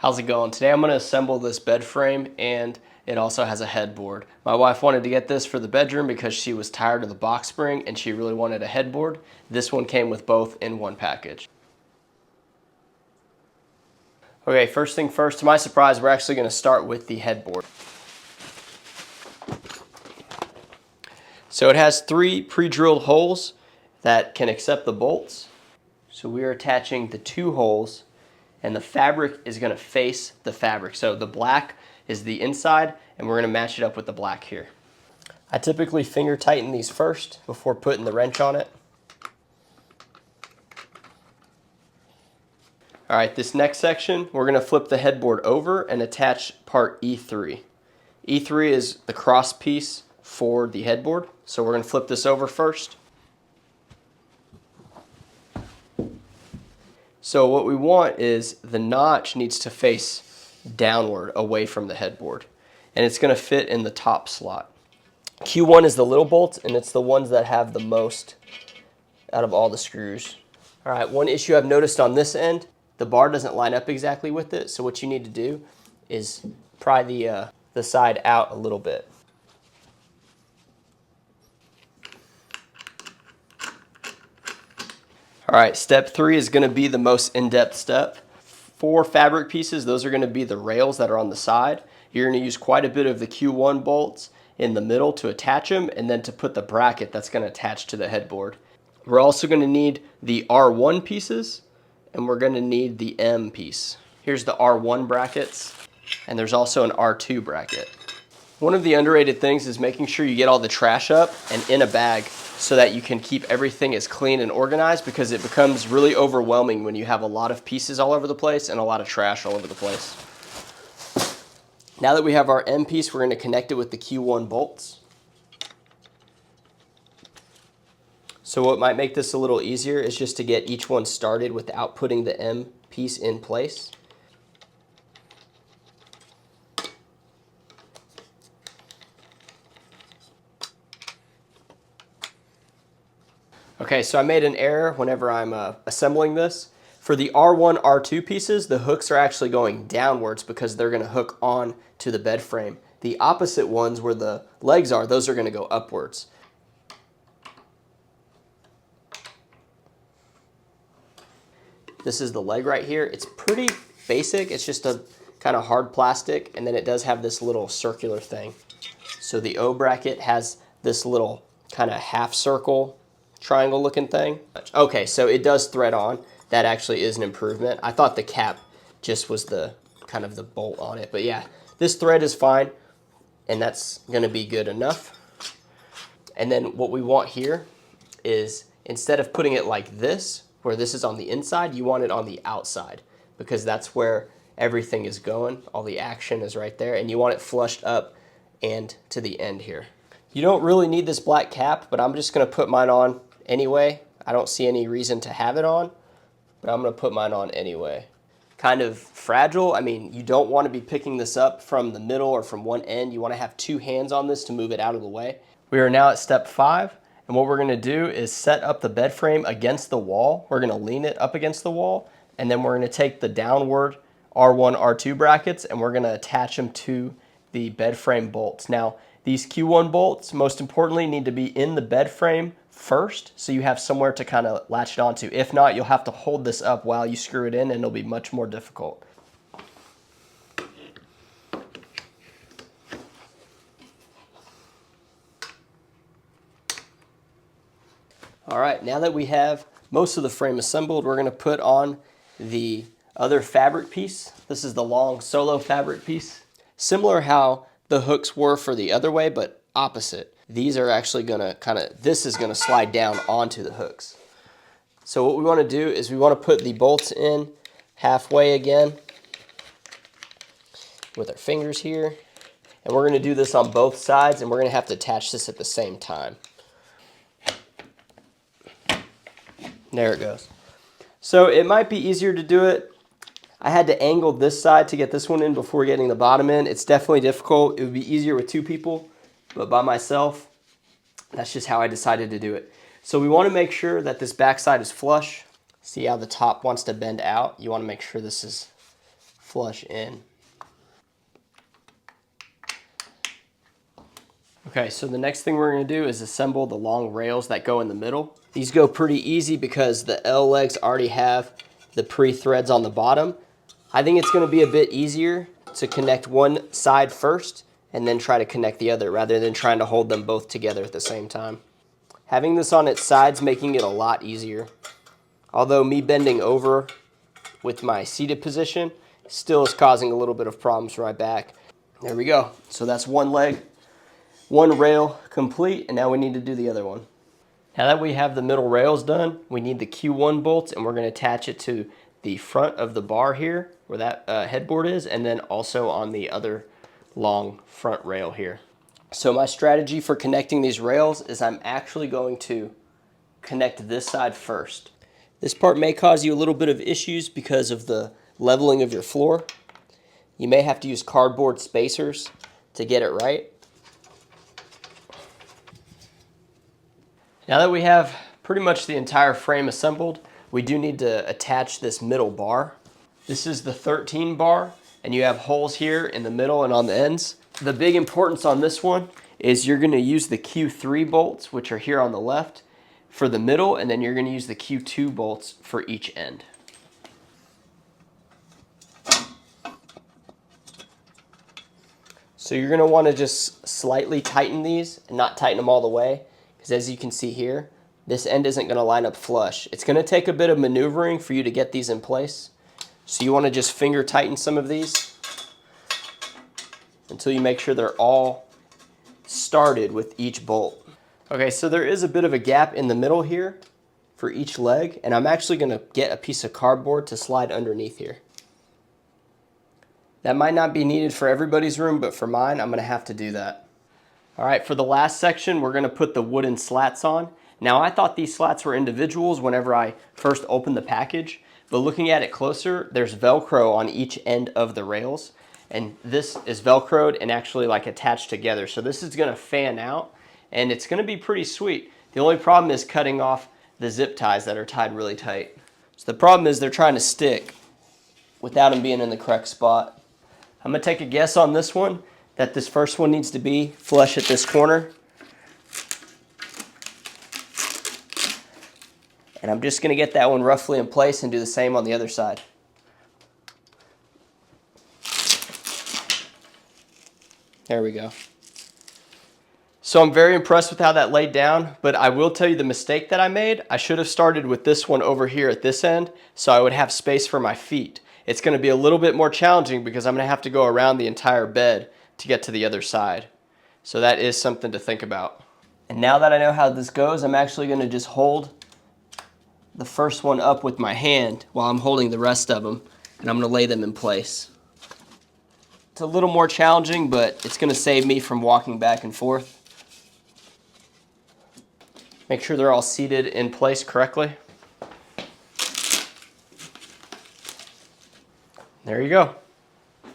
How's it going? Today I'm going to assemble this bed frame, and it also has a headboard. My wife wanted to get this for the bedroom because she was tired of the box spring and she really wanted a headboard. This one came with both in one package. Okay, first thing first, to my surprise, we're actually going to start with the headboard. So it has 3 pre-drilled holes that can accept the bolts. So we are attaching the 2 holes, and the fabric is going to face the fabric. So the black is the inside, and we're going to match it up with the black here. I typically finger tighten these first before putting the wrench on it. All right, this next section, we're going to flip the headboard over and attach part E3. E3 is the cross piece for the headboard. So we're going to flip this over first. So what we want is the notch needs to face downward away from the headboard, and it's going to fit in the top slot. Q1 is the little bolt, and it's the ones that have the most out of all the screws. All right, one issue I've noticed on this end, the bar doesn't line up exactly with it, so what you need to do is pry the side out a little bit. All right, step 3 is going to be the most in-depth step. 4 fabric pieces, those are going to be the rails that are on the side. You're going to use quite a bit of the Q1 bolts in the middle to attach them, and then to put the bracket that's going to attach to the headboard. We're also going to need the R1 pieces, and we're going to need the M piece. Here's the R1 brackets, and there's also an R2 bracket. One of the underrated things is making sure you get all the trash up and in a bag so that you can keep everything as clean and organized, because it becomes really overwhelming when you have a lot of pieces all over the place and a lot of trash all over the place. Now that we have our M piece, we're going to connect it with the Q1 bolts. So what might make this a little easier is just to get each one started without putting the M piece in place. Okay, so I made an error whenever I'm assembling this. For the R1, R2 pieces, the hooks are actually going downwards because they're going to hook on to the bed frame. The opposite ones, where the legs are, those are going to go upwards. This is the leg right here. It's pretty basic. It's just a kind of hard plastic, and then it does have this little circular thing. So the O bracket has this little kind of half circle triangle looking thing. Okay, so it does thread on. That actually is an improvement. I thought the cap just was the kind of the bolt on it, but yeah, this thread is fine, and that's gonna be good enough. And then what we want here is, instead of putting it like this, where this is on the inside, you want it on the outside, because that's where everything is going. All the action is right there, and you want it flushed up and to the end here. You don't really need this black cap, but I'm just gonna put mine on anyway. I don't see any reason to have it on, but I'm gonna put mine on anyway. Kind of fragile. I mean, you don't want to be picking this up from the middle or from one end. You want to have 2 hands on this to move it out of the way. We are now at step 5, and what we're gonna do is set up the bed frame against the wall. We're gonna lean it up against the wall, and then we're gonna take the downward R1, R2 brackets, and we're gonna attach them to the bed frame bolts. Now, these Q1 bolts, most importantly, need to be in the bed frame first, so you have somewhere to kind of latch it onto. If not, you'll have to hold this up while you screw it in, and it'll be much more difficult. All right, now that we have most of the frame assembled, we're going to put on the other fabric piece. This is the long solo fabric piece. Similar how the hooks were for the other way, but opposite. These are actually gonna this is gonna slide down onto the hooks. So what we wanna do is we wanna put the bolts in halfway again with our fingers here. And we're gonna do this on both sides, and we're gonna have to attach this at the same time. There it goes. So it might be easier to do it. I had to angle this side to get this one in before getting the bottom in. It's definitely difficult. It would be easier with 2 people, but by myself, that's just how I decided to do it. So we want to make sure that this back side is flush. See how the top wants to bend out? You want to make sure this is flush in. Okay, so the next thing we're going to do is assemble the long rails that go in the middle. These go pretty easy because the L legs already have the pre-threads on the bottom. I think it's going to be a bit easier to connect one side first and then try to connect the other rather than trying to hold them both together at the same time. Having this on its sides making it a lot easier. Although me bending over with my seated position still is causing a little bit of problems for my back. There we go. So that's one leg, one rail complete, and now we need to do the other one. Now that we have the middle rails done, we need the Q1 bolts, and we're going to attach it to the front of the bar here where that headboard is, and then also on the other long front rail here. So my strategy for connecting these rails is I'm actually going to connect this side first. This part may cause you a little bit of issues because of the leveling of your floor. You may have to use cardboard spacers to get it right. Now that we have pretty much the entire frame assembled, we do need to attach this middle bar. This is the 13 bar, and you have holes here in the middle and on the ends. The big importance on this one is you're going to use the Q3 bolts, which are here on the left, for the middle, and then you're going to use the Q2 bolts for each end. So you're going to want to just slightly tighten these and not tighten them all the way, because as you can see here, this end isn't going to line up flush. It's going to take a bit of maneuvering for you to get these in place. So you want to just finger tighten some of these until you make sure they're all started with each bolt. Okay, so there is a bit of a gap in the middle here for each leg, and I'm actually going to get a piece of cardboard to slide underneath here. That might not be needed for everybody's room, but for mine, I'm going to have to do that. All right, for the last section, we're going to put the wooden slats on. Now, I thought these slats were individuals whenever I first opened the package, but looking at it closer, there's Velcro on each end of the rails, and this is Velcroed and actually like attached together. So this is going to fan out, and it's going to be pretty sweet. The only problem is cutting off the zip ties that are tied really tight. So the problem is they're trying to stick without them being in the correct spot. I'm going to take a guess on this one that this first one needs to be flush at this corner. And I'm just going to get that one roughly in place and do the same on the other side. There we go. So I'm very impressed with how that laid down, but I will tell you the mistake that I made. I should have started with this one over here at this end so I would have space for my feet. It's going to be a little bit more challenging because I'm going to have to go around the entire bed to get to the other side. So that is something to think about. And now that I know how this goes, I'm actually going to just hold the first one up with my hand while I'm holding the rest of them, and I'm going to lay them in place. It's a little more challenging, but it's going to save me from walking back and forth. Make sure they're all seated in place correctly. There you go.